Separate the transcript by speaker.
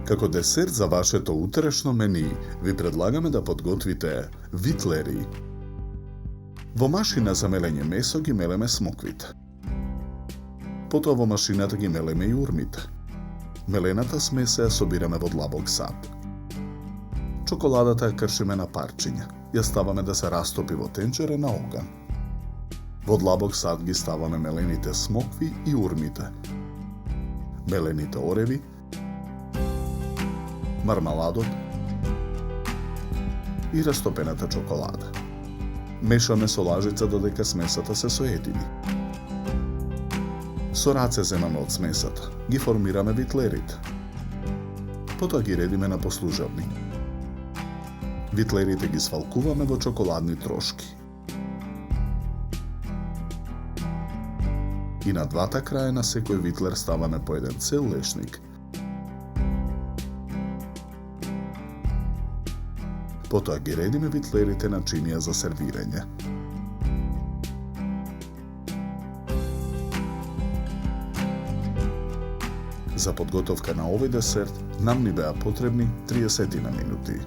Speaker 1: Како десерт за вашето утрешно мени, ви предлагаме да подготвите витлери. Во машина за мелење месо ги мелеме смоквите. Потоа во машината ги мелеме и урмите. Мелената смеса ја собираме во длабок сад. Чоколадата ја кршиме на парчиња. Ја ставаме да се растопи во тенџере на оган. Во длабок сад ги ставаме мелените смокви и урмите. Мелените ореви, мармаладот и растопената чоколада. Мешаме со лажица додека смесата се соедини. Со раце земаме од смесата, ги формираме витлерите. Потоа ги редиме на послужавни. Витлерите ги свалкуваме во чоколадни трошки. И на двата краја на секој витлер ставаме по еден цел лешник. Потоа ги редиме витлерите на чинија за сервирање. За подготовка на овој десерт нам ни беа потребни 30 минути.